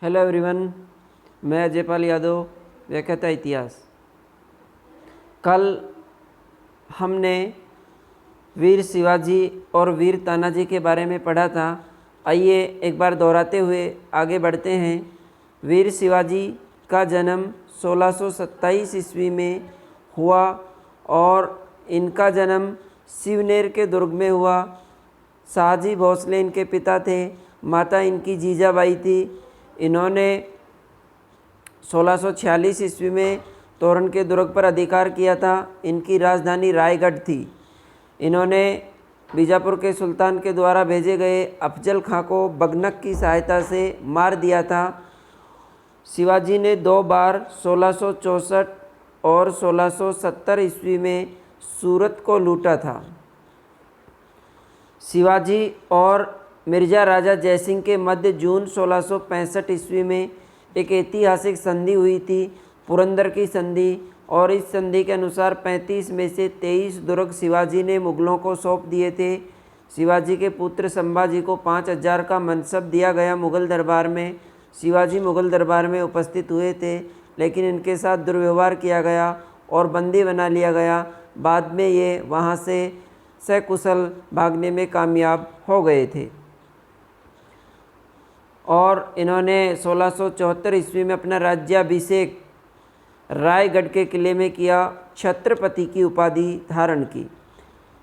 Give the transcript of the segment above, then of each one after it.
Hello everyone, मैं अजय पाल यादव, व्याख्याता इतिहास। कल हमने वीर शिवाजी और वीर तानाजी के बारे में पढ़ा था। आइए एक बार दोहराते हुए आगे बढ़ते हैं। वीर शिवाजी का जन्म 1627 ईस्वी में हुआ और इनका जन्म शिवनेर के दुर्ग में हुआ। शाहजी भोसले इनके पिता थे, माता इनकी जीजाबाई थी। इन्होंने 1646 ईस्वी में तोरण के दुर्ग पर अधिकार किया था। इनकी राजधानी रायगढ़ थी। इन्होंने बीजापुर के सुल्तान के द्वारा भेजे गए अफजल खां को बगनक की सहायता से मार दिया था। शिवाजी ने 2 बार 1664 और 1670 ईस्वी में सूरत को लूटा था। शिवाजी और मिर्ज़ा राजा जयसिंह के मध्य जून 1665 ईस्वी में एक ऐतिहासिक संधि हुई थी, पुरंदर की संधि। और इस संधि के अनुसार 35 में से 23 दुर्ग शिवाजी ने मुगलों को सौंप दिए थे। शिवाजी के पुत्र संभाजी को 5000 का मनसब दिया गया मुग़ल दरबार में। शिवाजी मुग़ल दरबार में उपस्थित हुए थे, लेकिन इनके साथ दुर्व्यवहार किया गया और बंदी बना लिया गया। बाद में ये वहाँ से सकुशल भागने में कामयाब हो गए थे और इन्होंने 1674 ईस्वी में अपना राज्याभिषेक रायगढ़ के किले में किया। छत्रपति की उपाधि धारण की।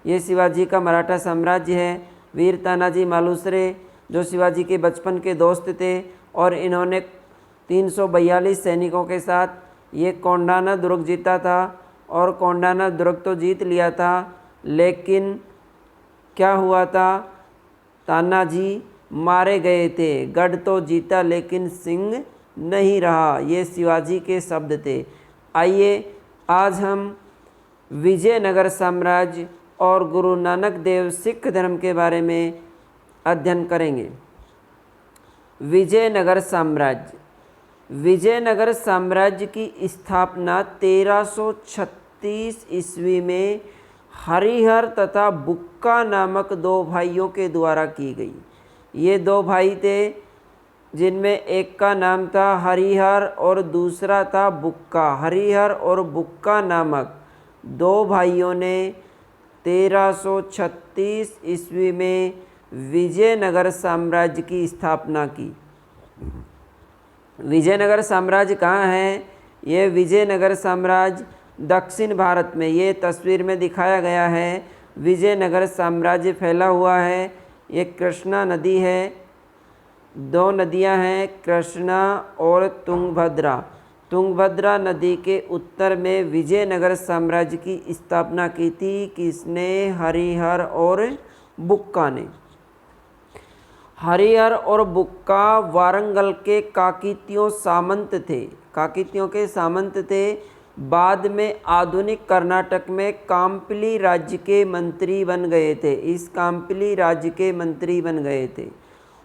ये शिवाजी का मराठा साम्राज्य है। वीर तानाजी मालुसरे जो शिवाजी के बचपन के दोस्त थे और इन्होंने 342 सैनिकों के साथ ये कोंडाना दुर्ग जीता था। और कोंडाना दुर्ग तो जीत लिया था, लेकिन क्या हुआ था, तानाजी मारे गए थे। गढ़ तो जीता लेकिन सिंह नहीं रहा, ये शिवाजी के शब्द थे। आइए आज हम विजयनगर साम्राज्य और गुरु नानक देव सिख धर्म के बारे में अध्ययन करेंगे। विजयनगर साम्राज्य। विजयनगर साम्राज्य की स्थापना 1336 ईस्वी में हरिहर तथा बुक्का नामक 2 भाइयों के द्वारा की गई। ये 2 भाई थे, जिनमें एक का नाम था हरिहर और दूसरा था बुक्का। हरिहर और बुक्का नामक 2 भाइयों ने 1336 ईस्वी में विजयनगर साम्राज्य की स्थापना की। विजयनगर साम्राज्य कहाँ है? ये विजयनगर साम्राज्य दक्षिण भारत में, ये तस्वीर में दिखाया गया है। विजयनगर साम्राज्य फैला हुआ है। ये कृष्णा नदी है। 2 नदियां हैं, कृष्णा और तुंगभद्रा। तुंगभद्रा नदी के उत्तर में विजयनगर साम्राज्य की स्थापना की थी। किसने? हरिहर और बुक्का ने। हरिहर और बुक्का वारंगल के काकतीय सामंत थे। काकतीयों के सामंत थे। बाद में आधुनिक कर्नाटक में काम्पली राज्य के मंत्री बन गए थे। इस काम्पली राज्य के मंत्री बन गए थे।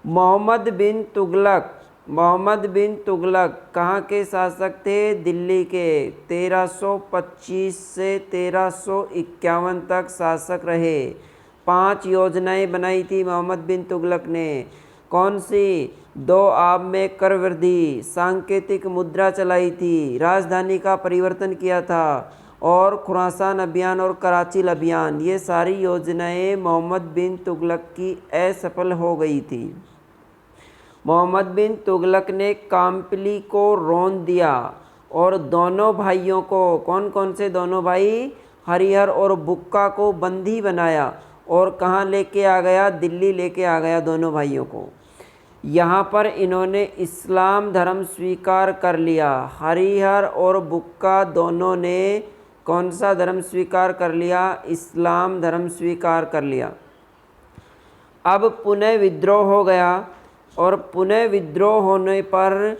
मोहम्मद बिन तुगलक। मोहम्मद बिन तुगलक कहाँ के शासक थे? दिल्ली के। 1325 से 1351 तक शासक रहे। 5 योजनाएं बनाई थी मोहम्मद बिन तुगलक ने। कौन सी? 2 आब में कर वृद्धि, सांकेतिक मुद्रा चलाई थी, राजधानी का परिवर्तन किया था और खुरासान अभियान और कराची अभियान। ये सारी योजनाएं मोहम्मद बिन तुगलक की असफल हो गई थी। मोहम्मद बिन तुगलक ने काम्पली को रौंद दिया और दोनों भाइयों को, कौन कौन से दोनों भाई? हरिहर और बुक्का को बंदी बनाया और कहाँ लेके आ गया? दिल्ली लेके आ गया दोनों भाइयों को। यहाँ पर इन्होंने इस्लाम धर्म स्वीकार कर लिया। हरिहर और बुक्का दोनों ने कौन सा धर्म स्वीकार कर लिया? इस्लाम धर्म स्वीकार कर लिया। अब पुनः विद्रोह हो गया और पुनः विद्रोह होने पर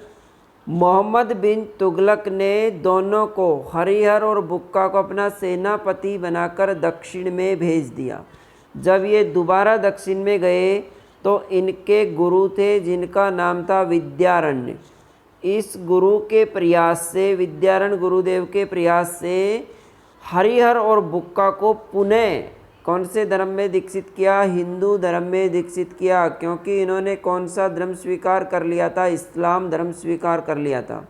मोहम्मद बिन तुगलक ने दोनों को, हरिहर और बुक्का को, अपना सेनापति बनाकर दक्षिण में भेज दिया। जब ये दोबारा दक्षिण में गए तो इनके गुरु थे जिनका नाम था विद्यारण्य। इस गुरु के प्रयास से, विद्यारण्य गुरुदेव के प्रयास से हरिहर और बुक्का को पुनः कौन से धर्म में दीक्षित किया? हिंदू धर्म में दीक्षित किया, क्योंकि इन्होंने कौन सा धर्म स्वीकार कर लिया था? इस्लाम धर्म स्वीकार कर लिया था।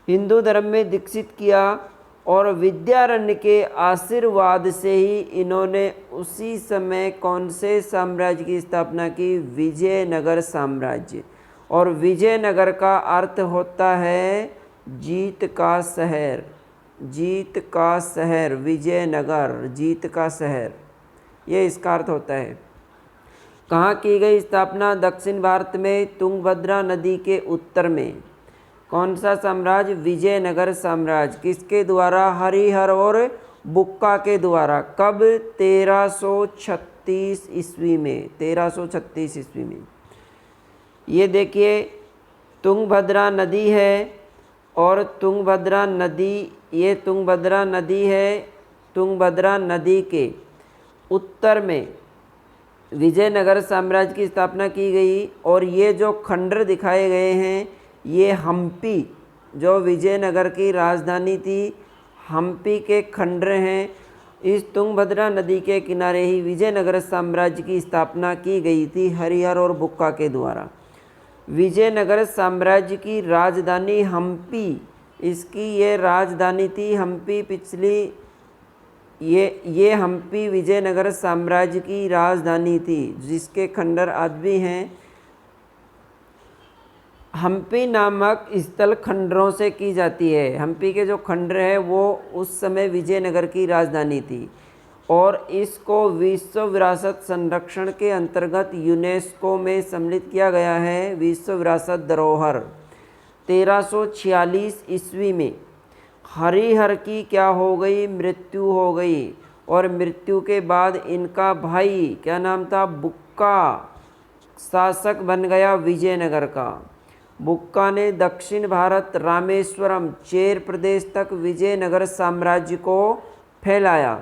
हिंदू धर्म में दीक्षित किया और विद्यारण्य के आशीर्वाद से ही इन्होंने उसी समय कौन से साम्राज्य की स्थापना की? विजयनगर साम्राज्य। और विजयनगर का अर्थ होता है जीत का शहर, जीत का शहर, विजयनगर जीत का शहर, ये इसका अर्थ होता है। कहाँ की गई स्थापना? दक्षिण भारत में तुंगभद्रा नदी के उत्तर में। कौन सा साम्राज्य? विजयनगर साम्राज्य। किसके द्वारा? हरिहर और बुक्का के द्वारा। कब? 1336 ईस्वी में, 1336 ईस्वी में। ये देखिए तुंगभद्रा नदी है और तुंगभद्रा नदी, ये तुंगभद्रा नदी है। तुंगभद्रा नदी के उत्तर में विजयनगर साम्राज्य की स्थापना की गई। और ये जो खंडर दिखाए गए हैं, ये हम्पी, जो विजयनगर की राजधानी थी, हम्पी के खंडर हैं। इस तुंगभद्रा नदी के किनारे ही विजयनगर साम्राज्य की स्थापना की गई थी हरिहर और बुक्का के द्वारा। विजयनगर साम्राज्य की राजधानी हम्पी, इसकी ये राजधानी थी हम्पी। पिछली ये हम्पी विजयनगर साम्राज्य की राजधानी थी, जिसके खंडर आज भी हैं। हम्पी नामक स्थल खंडरों से की जाती है। हम्पी के जो खंडर है वो उस समय विजयनगर की राजधानी थी। और इसको विश्व विरासत संरक्षण के अंतर्गत यूनेस्को में सम्मिलित किया गया है, विश्व विरासत धरोहर। 1346 ईस्वी में हरिहर की क्या हो गई? मृत्यु हो गई। और मृत्यु के बाद इनका भाई, क्या नाम था? बुक्का, शासक बन गया विजयनगर का। बुक्का ने दक्षिण भारत, रामेश्वरम, चेर प्रदेश तक विजयनगर साम्राज्य को फैलाया।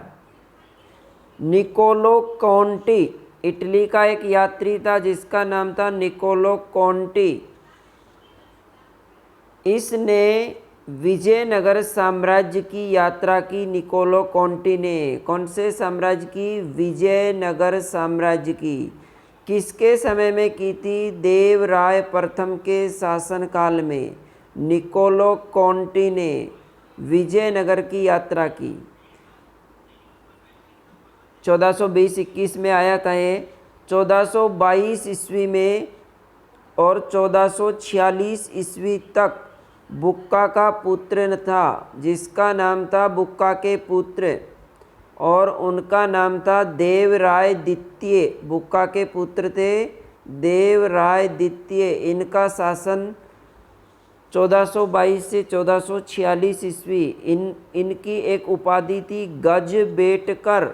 निकोलो कॉन्टी इटली का एक यात्री था जिसका नाम था निकोलो कॉन्टी। इसने विजयनगर साम्राज्य की यात्रा की। निकोलो कॉन्टी ने कौन से साम्राज्य की? विजयनगर साम्राज्य की। किसके समय में की थी? देवराय प्रथम के शासनकाल में निकोलो कॉन्टी ने विजयनगर की यात्रा की। 1420-21 में आया था ये। 1422 ईस्वी में और 1446 ईस्वी तक बुक्का का पुत्र था, जिसका नाम था बुक्का के पुत्र, और उनका नाम था देवराय द्वितीय। बुक्का के पुत्र थे देवराय द्वितीय। इनका शासन 1422 से 1446 ईस्वी। इनकी एक उपाधि थी गजबेटकर।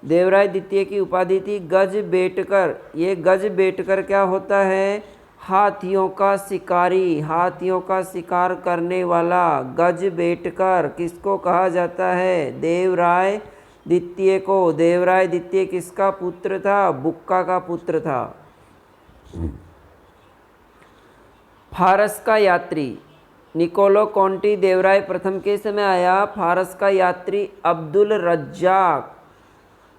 देवराय द्वितीय की उपाधि थी गजबेटकर। ये गजबेटकर क्या होता है? हाथियों का शिकारी, हाथियों का शिकार करने वाला गजबेटकर। किसको कहा जाता है? देवराय द्वितीय को। देवराय द्वितीय किसका पुत्र था? बुक्का का पुत्र था। फारस का यात्री निकोलो कॉन्टी देवराय प्रथम के समय आया। फारस का यात्री अब्दुल रज्जाक,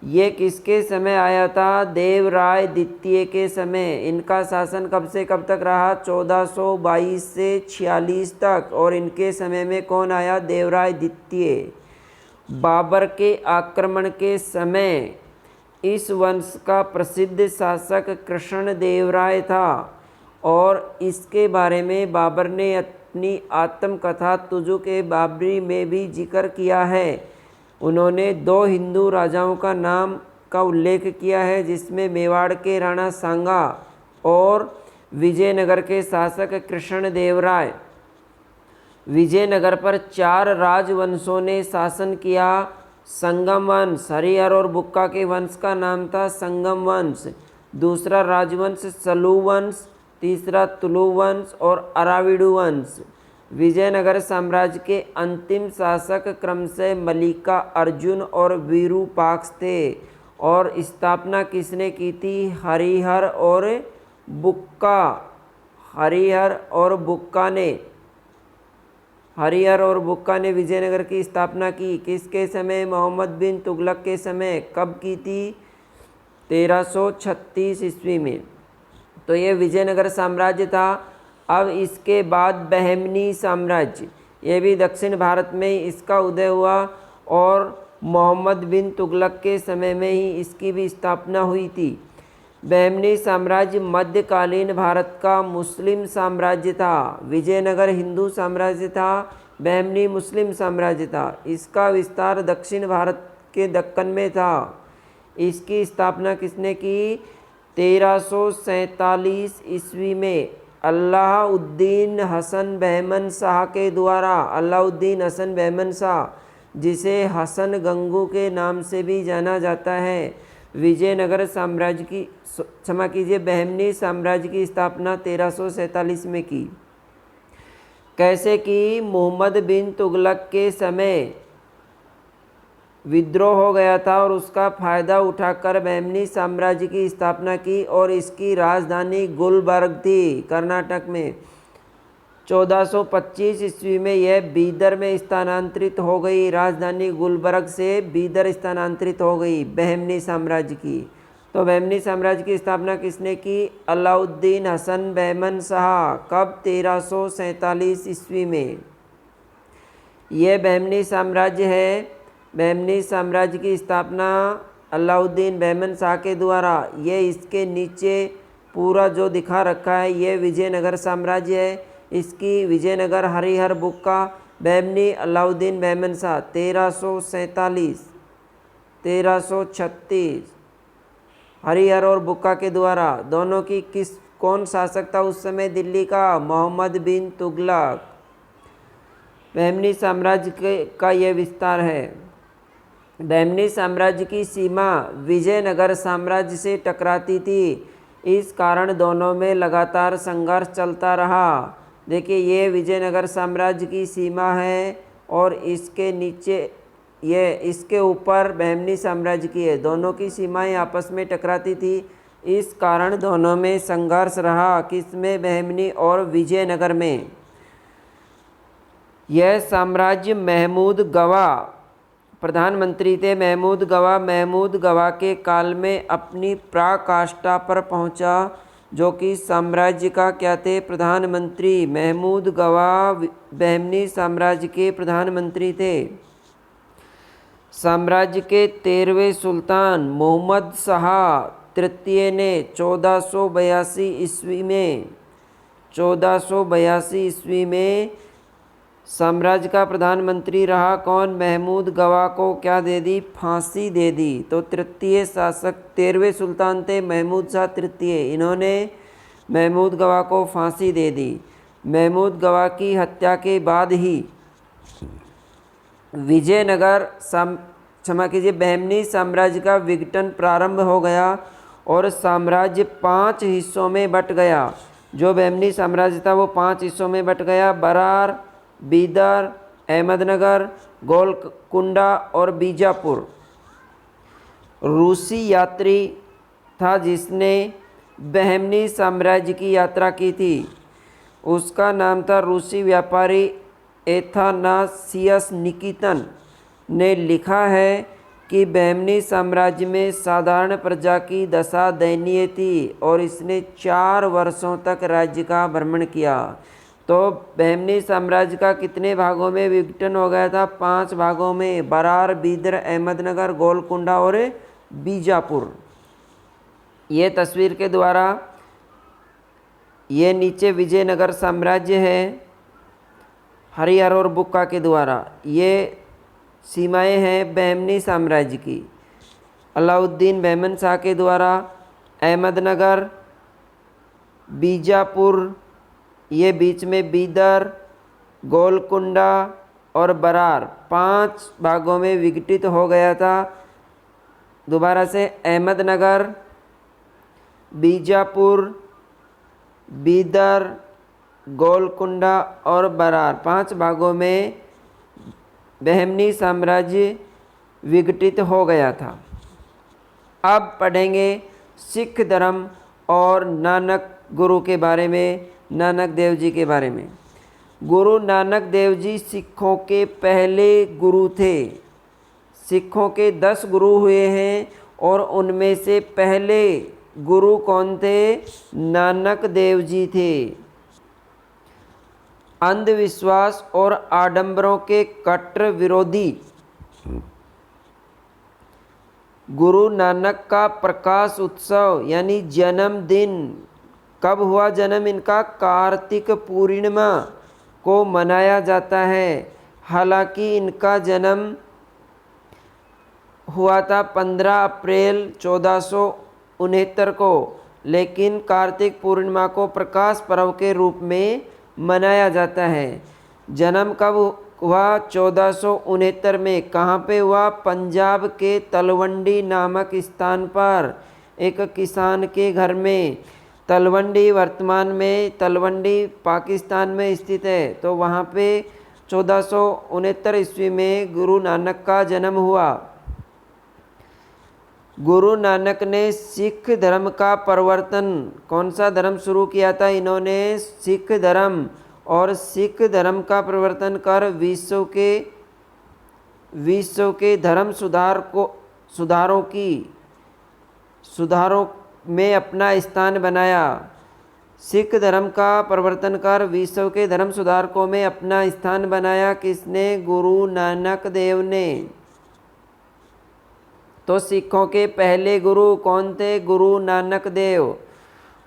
ये किसके समय आया था? देवराय द्वितीय के समय। इनका शासन कब से कब तक रहा? 1422 से 46 तक। और इनके समय में कौन आया? देवराय द्वितीय। बाबर के आक्रमण के समय इस वंश का प्रसिद्ध शासक कृष्णदेवराय था, और इसके बारे में बाबर ने अपनी आत्मकथा तुजुक-ए बाबरी में भी जिक्र किया है। उन्होंने 2 हिंदू राजाओं का नाम का उल्लेख किया है, जिसमें मेवाड़ के राणा सांगा और विजयनगर के शासक कृष्णदेवराय। विजयनगर पर 4 राजवंशों ने शासन किया। संगम वंश, हरिहर और बुक्का के वंश का नाम था संगम वंश। दूसरा राजवंश सलू वंश, तीसरा तुलु वंश और अराविडु वंश। विजयनगर साम्राज्य के अंतिम शासक क्रमशः मल्लिका अर्जुन और विरूपाक्ष थे। और स्थापना किसने की थी? हरिहर और बुक्का। हरिहर और बुक्का ने हरिहर और बुक्का ने विजयनगर की स्थापना की। किसके समय? मोहम्मद बिन तुगलक के समय। कब की थी? 1336 ईस्वी में। तो ये विजयनगर साम्राज्य था। अब इसके बाद बहमनी साम्राज्य, ये भी दक्षिण भारत में ही इसका उदय हुआ और मोहम्मद बिन तुगलक के समय में ही इसकी भी स्थापना हुई थी। बहमनी साम्राज्य मध्यकालीन भारत का मुस्लिम साम्राज्य था। विजयनगर हिंदू साम्राज्य था, बहमनी मुस्लिम साम्राज्य था। इसका विस्तार दक्षिण भारत के दक्कन में था। इसकी स्थापना किसने की? 1347 ईस्वी में अलाउद्दीन हसन बहमन शाह के द्वारा। अलाउद्दीन हसन बहमन शाह, जिसे हसन गंगू के नाम से भी जाना जाता है, विजयनगर साम्राज्य की, क्षमा कीजिए, बहमनी साम्राज्य की स्थापना 1347 में की। कैसे की? मोहम्मद बिन तुगलक के समय विद्रोह हो गया था और उसका फ़ायदा उठाकर बहमनी साम्राज्य की स्थापना की और इसकी राजधानी गुलबर्ग थी, कर्नाटक में। 1425 ईस्वी में यह बीदर में स्थानांतरित हो गई। राजधानी गुलबर्ग से बीदर स्थानांतरित हो गई बहमनी साम्राज्य की। तो बहमनी साम्राज्य की स्थापना किसने की? अलाउद्दीन हसन बहमन शाह। कब? 1347 ईस्वी में। यह बहमनी साम्राज्य है। बहमनी साम्राज्य की स्थापना अलाउद्दीन बहमन शाह के द्वारा। ये इसके नीचे पूरा जो दिखा रखा है ये विजयनगर साम्राज्य है। इसकी विजयनगर, हरिहर, बुक्का, बहमनी, अलाउद्दीन बहमन शाह 1347, 1336 हरिहर और बुक्का के द्वारा। दोनों की कौन शासक था उस समय दिल्ली का? मोहम्मद बिन तुगलक। बहमनी साम्राज्य का यह विस्तार है। बहमनी साम्राज्य की सीमा विजयनगर साम्राज्य से टकराती थी। इस कारण दोनों में लगातार संघर्ष चलता रहा। देखिए, ये विजयनगर साम्राज्य की सीमा है और इसके नीचे ये, इसके ऊपर बहमनी साम्राज्य की है। दोनों की सीमाएं आपस में टकराती थी। इस कारण दोनों में संघर्ष रहा। किसमें? बहमनी और विजयनगर में। यह साम्राज्य महमूद गवा प्रधानमंत्री थे। महमूद गवा के काल में अपनी पराकाष्ठा पर पहुंचा, जो कि साम्राज्य का क्या थे? प्रधानमंत्री। महमूद गवा बहमनी साम्राज्य के प्रधानमंत्री थे। साम्राज्य के 13वें सुल्तान मोहम्मद शाह तृतीय ने 1482 ईस्वी में साम्राज्य का प्रधानमंत्री रहा। कौन? महमूद गवा को क्या दे दी? फांसी दे दी। तो तृतीय शासक 13वें सुल्तान थे महमूद शाह तृतीय। इन्होंने महमूद गवा को फांसी दे दी। महमूद गवा की हत्या के बाद ही विजयनगर क्षमा कीजिए, बहमनी साम्राज्य का विघटन प्रारंभ हो गया और साम्राज्य 5 हिस्सों में बट गया। जो बहमनी साम्राज्य था वो 5 हिस्सों में बट गया। बरार, बीदर, अहमदनगर, गोलकुंडा और बीजापुर। रूसी यात्री था जिसने बहमनी साम्राज्य की यात्रा की थी, उसका नाम था रूसी व्यापारी एथानासियस निकितन ने लिखा है कि बहमनी साम्राज्य में साधारण प्रजा की दशा दयनीय थी और इसने 4 वर्षों तक राज्य का भ्रमण किया। तो बहमनी साम्राज्य का कितने भागों में विघटन हो गया था? 5 भागों में। बरार, बीदर, अहमदनगर, गोलकुंडा और बीजापुर। ये तस्वीर के द्वारा, ये नीचे विजयनगर साम्राज्य है हरिहर और बुक्का के द्वारा। ये सीमाएं हैं बहमनी साम्राज्य की। अलाउद्दीन बहमन शाह के द्वारा अहमदनगर, बीजापुर, ये बीच में बीदर, गोलकुंडा और बरार 5 भागों में विघटित हो गया था। दोबारा से, अहमदनगर, बीजापुर, बीदर, गोलकुंडा और बरार 5 भागों में बहमनी साम्राज्य विघटित हो गया था। अब पढ़ेंगे सिख धर्म और नानक गुरु के बारे में, नानक देव जी के बारे में। गुरु नानक देव जी सिखों के पहले गुरु थे। सिखों के 10 गुरु हुए हैं और उनमें से पहले गुरु कौन थे? नानक देव जी थे। अंधविश्वास और आडंबरों के कट्टर विरोधी गुरु नानक का प्रकाश उत्सव यानी जन्मदिन कब हुआ? जन्म इनका कार्तिक पूर्णिमा को मनाया जाता है। हालांकि इनका जन्म हुआ था 15 अप्रैल 1469 को, लेकिन कार्तिक पूर्णिमा को प्रकाश पर्व के रूप में मनाया जाता है। जन्म कब हुआ? 1469 में। कहाँ पे हुआ? पंजाब के तलवंडी नामक स्थान पर एक किसान के घर में। तलवंडी वर्तमान में तलवंडी पाकिस्तान में स्थित है। तो वहाँ पे 1469 ईस्वी में गुरु नानक का जन्म हुआ। गुरु नानक ने सिख धर्म का परिवर्तन, कौन सा धर्म शुरू किया था? इन्होंने सिख धर्म, और सिख धर्म का परिवर्तन कर विश्व के धर्म सुधारों में अपना स्थान बनाया। सिख धर्म का परिवर्तन कर विश्व के धर्म सुधारकों में अपना स्थान बनाया। किसने? गुरु नानक देव ने। तो सिखों के पहले गुरु कौन थे? गुरु नानक देव।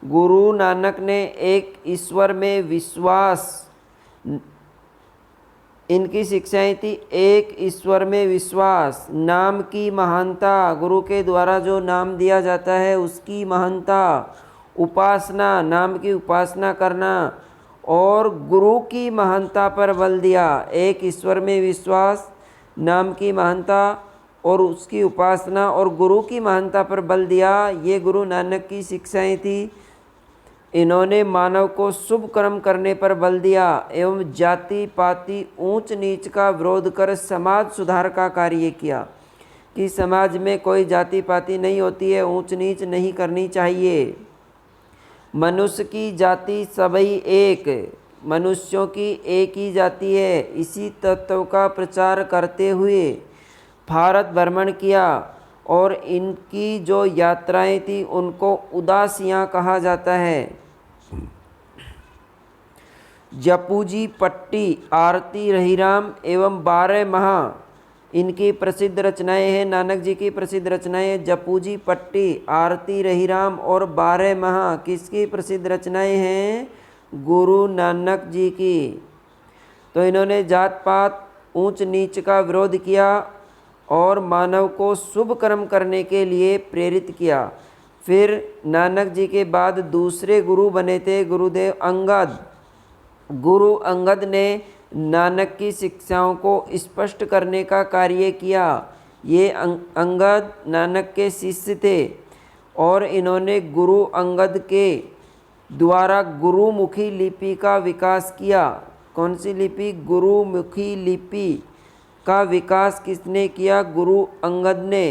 गुरु नानक ने एक ईश्वर में विश्वास, इनकी शिक्षाएं थी एक ईश्वर में विश्वास, नाम की महानता, गुरु के द्वारा जो नाम दिया जाता है उसकी महानता, उपासना, नाम की उपासना करना, और गुरु की महानता पर बल दिया। एक ईश्वर में विश्वास, नाम की महानता और उसकी उपासना और गुरु की महानता पर बल दिया। ये गुरु नानक की शिक्षाएं थी। इन्होंने मानव को शुभ कर्म करने पर बल दिया एवं जाति पाति ऊंच नीच का विरोध कर समाज सुधार का कार्य किया कि समाज में कोई जाति पाति नहीं होती है, ऊंच नीच नहीं करनी चाहिए। मनुष्य की जाति सभी एक, मनुष्यों की एक ही जाति है, इसी तत्व का प्रचार करते हुए भारत भ्रमण किया और इनकी जो यात्राएं थी उनको उदासियां कहा जाता है। जपूजी पट्टी, आरती रहीराम एवं 12 महा इनकी प्रसिद्ध रचनाएं हैं। नानक जी की प्रसिद्ध रचनाएं जपूजी पट्टी, आरती रहीराम और 12 महा किसकी प्रसिद्ध रचनाएं हैं? गुरु नानक जी की। तो इन्होंने जात पात ऊंच नीच का विरोध किया और मानव को शुभ कर्म करने के लिए प्रेरित किया। फिर नानक जी के बाद दूसरे गुरु बने थे गुरुदेव अंगद। गुरु अंगद ने नानक की शिक्षाओं को स्पष्ट करने का कार्य किया। ये अंगद नानक के शिष्य थे और इन्होंने गुरु अंगद के द्वारा गुरुमुखी लिपि का विकास किया। कौन सी लिपि? गुरुमुखी लिपि का विकास किसने किया? गुरु अंगद ने।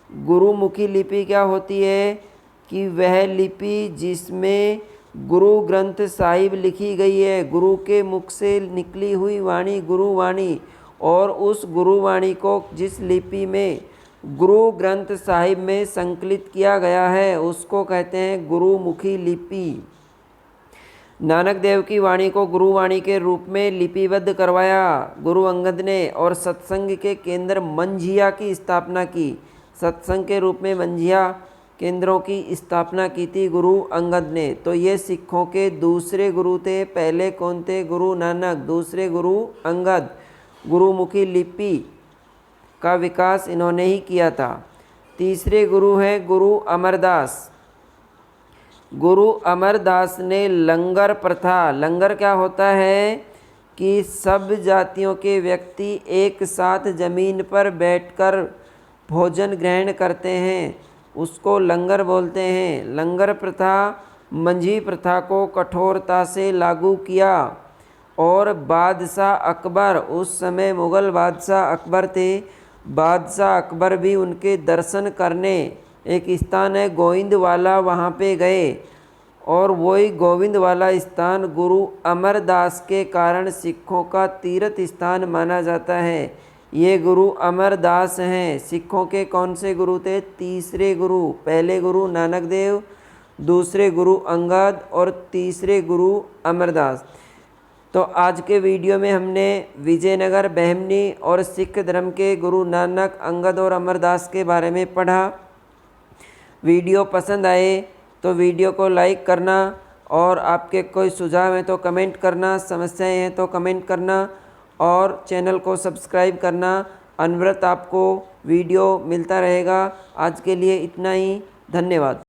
गुरुमुखी लिपि क्या होती है? कि वह लिपि जिसमें गुरु ग्रंथ साहिब लिखी गई है, गुरु के मुख से निकली हुई वाणी गुरुवाणी, और उस गुरुवाणी को जिस लिपि में गुरु ग्रंथ साहिब में संकलित किया गया है उसको कहते हैं गुरुमुखी लिपि। नानक देव की वाणी को गुरुवाणी के रूप में लिपिबद्ध करवाया गुरु अंगद ने और सत्संग के केंद्र मंझिया की स्थापना की। सत्संग के रूप में मंझिया केंद्रों की स्थापना की थी गुरु अंगद ने। तो ये सिखों के दूसरे गुरु थे। पहले कौन थे? गुरु नानक। दूसरे गुरु अंगद। गुरुमुखी लिपि का विकास इन्होंने ही किया था। तीसरे गुरु हैं गुरु अमरदास। गुरु अमरदास ने लंगर प्रथा, लंगर क्या होता है? कि सब जातियों के व्यक्ति एक साथ जमीन पर बैठकर भोजन ग्रहण करते हैं, उसको लंगर बोलते हैं। लंगर प्रथा, मंझी प्रथा को कठोरता से लागू किया और बादशाह अकबर, उस समय मुग़ल बादशाह अकबर थे, बादशाह अकबर भी उनके दर्शन करने, एक स्थान है गोविंदवाला, वहाँ पे गए और वही गोविंद वाला स्थान गुरु अमरदास के कारण सिखों का तीर्थ स्थान माना जाता है। ये गुरु अमरदास हैं। सिखों के कौन से गुरु थे? तीसरे गुरु। पहले गुरु नानक देव, दूसरे गुरु अंगद और तीसरे गुरु अमरदास। तो आज के वीडियो में हमने विजयनगर बहमनी और सिख धर्म के गुरु नानक, अंगद और अमरदास के बारे में पढ़ा। वीडियो पसंद आए तो वीडियो को लाइक करना और आपके कोई सुझाव हैं तो कमेंट करना, समस्याएं हैं तो कमेंट करना और चैनल को सब्सक्राइब करना। अनवरत आपको वीडियो मिलता रहेगा। आज के लिए इतना ही। धन्यवाद।